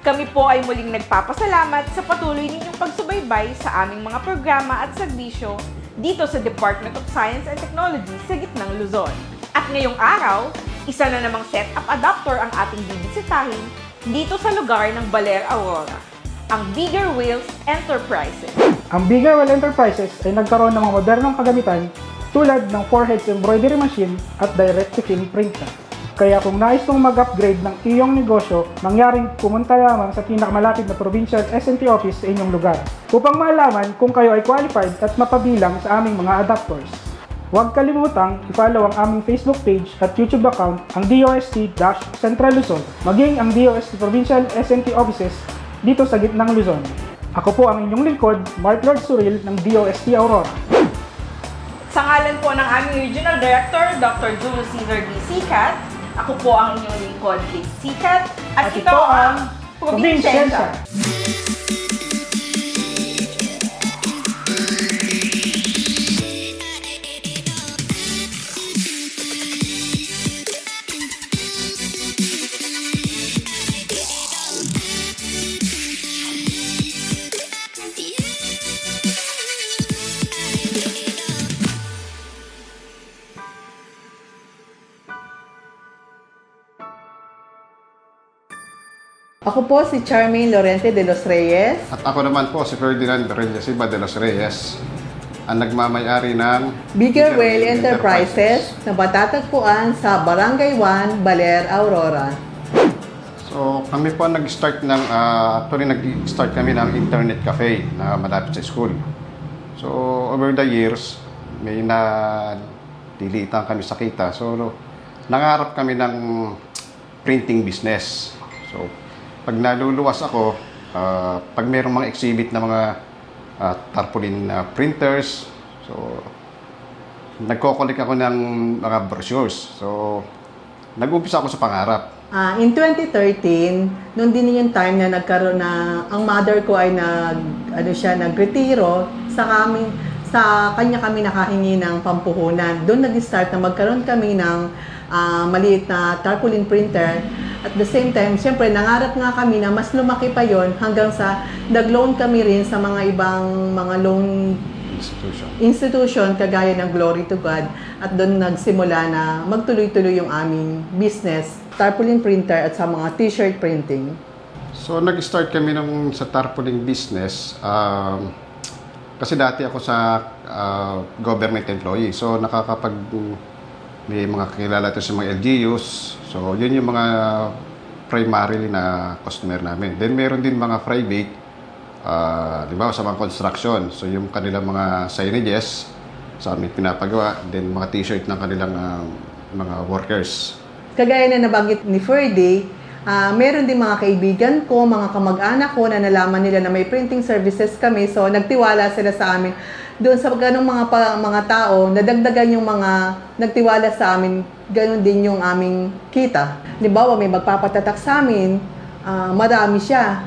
Kami po ay muling nagpapasalamat sa patuloy ninyong pagsubaybay sa aming mga programa at serbisyo dito sa Department of Science and Technology sa Gitnang Luzon. At ngayong araw, isa na namang setup adapter ang ating bibisitahin dito sa lugar ng Baler, Aurora, ang Bigger Wheels Enterprises. Ang Bigger Wheel Enterprises ay nagkaroon ng mga modernong kagamitan tulad ng 4-heads embroidery machine at direct-to-film printer. Kaya kung nais mong mag-upgrade ng iyong negosyo, mangyaring pumunta lamang sa pinakamalapit na provincial S&T office sa inyong lugar upang malaman kung kayo ay qualified at mapabilang sa aming mga adapters. Huwag kalimutang i-follow ang aming Facebook page at YouTube account, ang DOST-Central Luzon, maging ang DOST Provincial S&T offices dito sa Gitnang Luzon. Ako po ang inyong lingkod, Mark Lord Suril ng DOST Aurora. Sa ngalan po ng aming Regional Director, Dr. Julius Cesar D. Sicat, ako po ang inyong lingkod, Kate Sicat, at ito ang Probinsyensa. Ako po si Charmaine Lorente de los Reyes. At ako naman po si Ferdinand Reyesiba de los Reyes, ang nagmamayari ng Bigger Wheel Enterprises na matatagpuan sa Barangay 1, Baler, Aurora. So kami po nag-start ng, actually nag-start kami ng internet cafe na malapit sa school. So over the years, may dilitan kami sa kita. So nangarap kami ng printing business. So pag naluluwas ako, pag mayroong mga exhibit na mga tarpaulin printers, so nagko-collect ako ng mga brochures. So nag-umpisa ako sa pangarap. In 2013, noon din yung time na nagkaroon na ang mother ko ay nagretiro sa kanya kami nakahingi ng pampuhunan. Doon nag-start na magkaroon kami ng maliit na tarpaulin printer. At the same time, siyempre, nangarap nga kami na mas lumaki pa yon hanggang sa nag-loan kami rin sa mga ibang mga loan institution kagaya ng Glory to God. At doon nagsimula na magtuloy-tuloy yung aming business, tarpaulin printer at sa mga t-shirt printing. So nag-start kami sa tarpaulin business. Kasi dati ako sa government employee. So may mga kakilala ito sa mga LGUs. So, yun yung mga primarily na customer namin. Then, meron din mga private, di ba, sa mga construction. So, yung kanilang mga signages sa amin pinapagawa. Then, mga t-shirt ng kanilang mga workers. Kagaya na nabanggit ni Ferdy, meron din mga kaibigan ko, mga kamag-anak ko na nalaman nila na may printing services kami. So, nagtiwala sila sa amin. Doon sa ganung mga tao, nadagdagan yung mga nagtiwala sa amin, ganun din yung aming kita. Halimbawa, may magpapatatak sa amin, marami siya.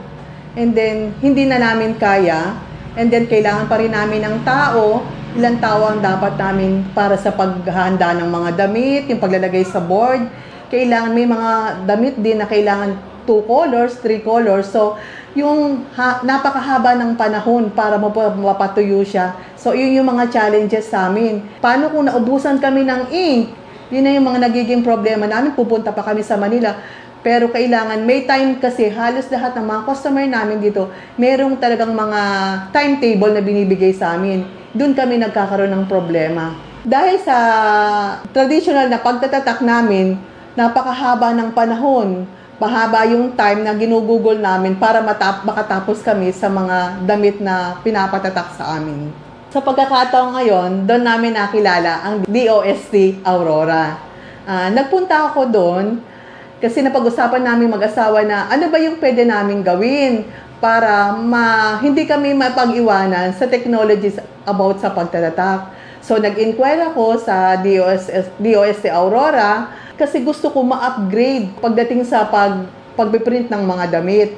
And then, hindi na namin kaya. And then, kailangan pa rin namin ng tao. Ilang tao ang dapat namin para sa paghahanda ng mga damit, yung paglalagay sa board. Kailangan, may mga damit din na kailangan 2 colors, 3 colors. So, yung napakahaba ng panahon para mapatuyo siya. So, yun yung mga challenges sa amin. Paano kung naubusan kami ng ink? Yun na yung mga nagiging problema namin. Pupunta pa kami sa Manila. Pero kailangan, may time kasi halos lahat ng mga customer namin dito, merong talagang mga timetable na binibigay sa amin. Doon kami nagkakaroon ng problema. Dahil sa traditional na pagtatatak namin, napakahaba ng panahon. Mahaba yung time na ginugugol namin para makatapos kami sa mga damit na pinapatatak sa amin. Sa pagkakataon ngayon, doon namin nakilala ang DOST Aurora. Nagpunta ako doon kasi napag-usapan namin mag-asawa na ano ba yung pwede namin gawin para hindi kami mapag-iwanan sa technologies about sa pagtatatak. So nag-inquire ako sa DOST Aurora kasi gusto ko ma-upgrade pagdating sa pagpiprint ng mga damit.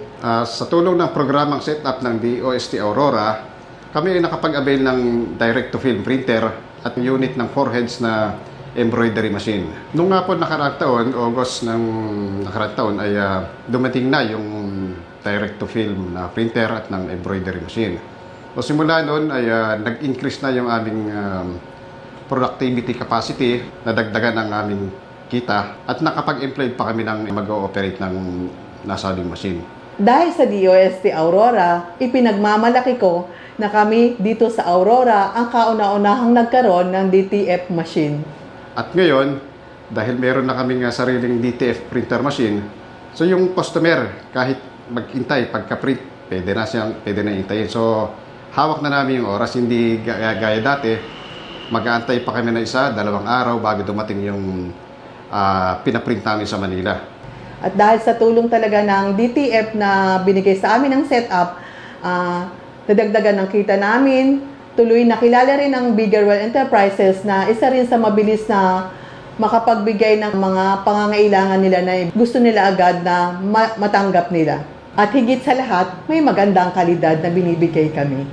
Sa tulong ng programang setup ng DOST Aurora, kami ay nakapag-avail ng direct-to-film printer at unit ng 4 heads na embroidery machine. Nung nga po nakaraang taon, August ng nakaraang taon, ay dumating na yung direct-to-film na printer at ng embroidery machine. So simula noon ay nag-increase na yung aming productivity capacity, nadagdagan ang aming kita at nakapag-employ pa kami ng mag-ooperate ng nasabing machine. Dahil sa DOST Aurora, ipinagmamalaki ko na kami dito sa Aurora ang kauna-unahang nagkaroon ng DTF machine. At ngayon, dahil meron na kaming sariling DTF printer machine, so yung customer kahit mag-intay pagka-print, pwede na hintayin. So hawak na namin yung oras, hindi gaya dati, mag-aantay pa kami na 1-2 araw bago dumating yung pinaprint namin sa Manila. At dahil sa tulong talaga ng DTF na binigay sa amin ng setup, nadagdagan ng kita namin, tuloy nakilala rin ng Biggerwell Enterprises na isa rin sa mabilis na makapagbigay ng mga pangangailangan nila na gusto nila agad na matanggap nila. At higit sa lahat, may magandang kalidad na binibigay kami.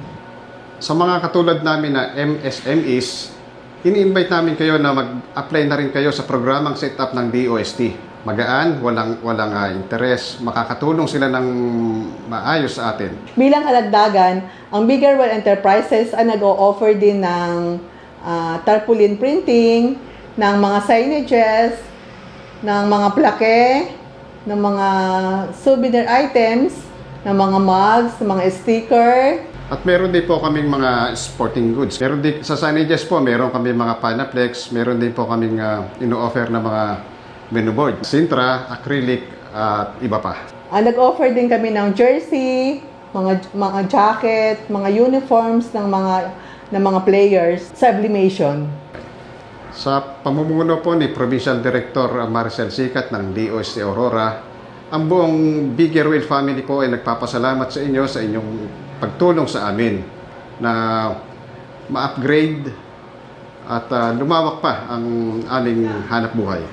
Sa mga katulad namin na MSMEs, ini-invite namin kayo na mag-apply na rin kayo sa programang setup ng DOST. Magaan, walang interes, makakatulong sila ng maayos sa atin. Bilang kalagdagan, ang Biggerwell Enterprises ay nag-o-offer din ng tarpaulin printing, ng mga signages, ng mga plaque, ng mga souvenir items, ng mga mugs, ng mga sticker. At meron din po kaming mga sporting goods. Meron din sa signages po, meron kami mga Panaflex, meron din po kaming ino-offer na mga menu board, Sintra, acrylic, at iba pa. Nag-offer din kami ng jersey, mga jacket, mga uniforms ng mga players, sublimation. Sa pamumuno po ni Provincial Director Maricel Sicat ng DOST Aurora, ang buong Biggerwell family po ay nagpapasalamat sa inyo sa inyong pagtulong sa amin na ma-upgrade at lumawak pa ang aming hanap buhay.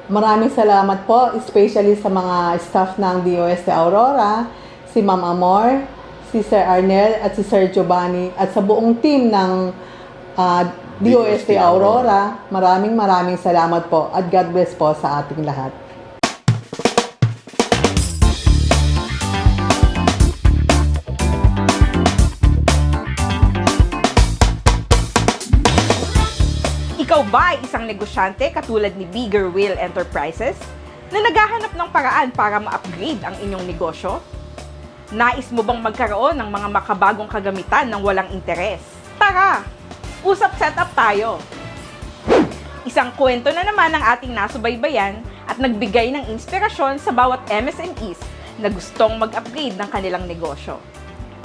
Maraming salamat po, especially sa mga staff ng DOST Aurora, si Ma'am Amor, si Sir Arnel at si Sir Giovanni at sa buong team ng DOST Aurora. Maraming salamat po at God bless po sa ating lahat. Ikaw ba ay isang negosyante katulad ni Biggerwell Enterprises na naghahanap ng paraan para ma-upgrade ang inyong negosyo? Nais mo bang magkaroon ng mga makabagong kagamitan ng walang interes? Tara! Usap setup tayo! Isang kwento na naman ang ating nasubaybayan at nagbigay ng inspirasyon sa bawat MSMEs na gustong mag-upgrade ng kanilang negosyo.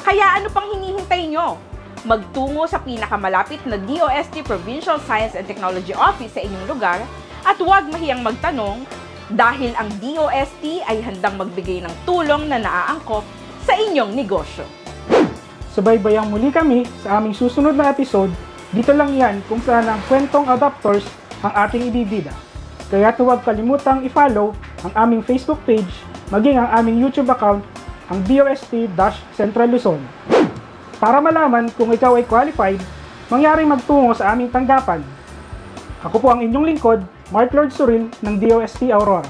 Kaya ano pang hinihintay nyo? Magtungo sa pinakamalapit na DOST Provincial Science and Technology Office sa inyong lugar at huwag mahiyang magtanong dahil ang DOST ay handang magbigay ng tulong na naaangkop sa inyong negosyo. Subaybayang muli kami sa aming susunod na episode. Dito lang yan kung saan ang kwentong adapters ang ating ibibida. Kaya huwag kalimutang i-follow ang aming Facebook page maging ang aming YouTube account, ang DOST-Central Luzon. Para malaman kung ikaw ay qualified, mangyaring magtungo sa aming tanggapan. Ako po ang inyong lingkod, Mark Lord Suril ng DOST Aurora.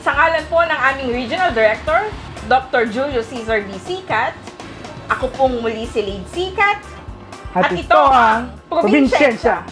Sa ngalan po ng aming Regional Director, Dr. Julio Cesar B. Sicat, ako pong muli si Lade Sicat, At ito ang Probinsiyensya.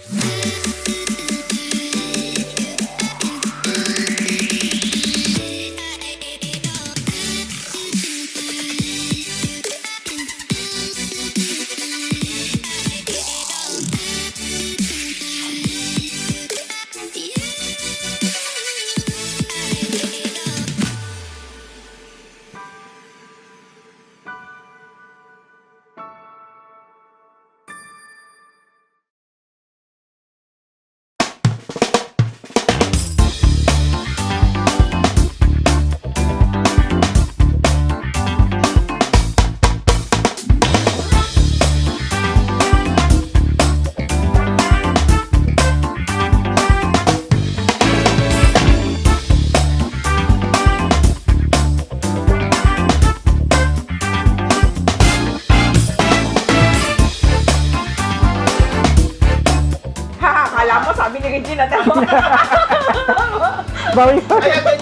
Akala mo, sabi ni Regina, Bawi pa. Ay,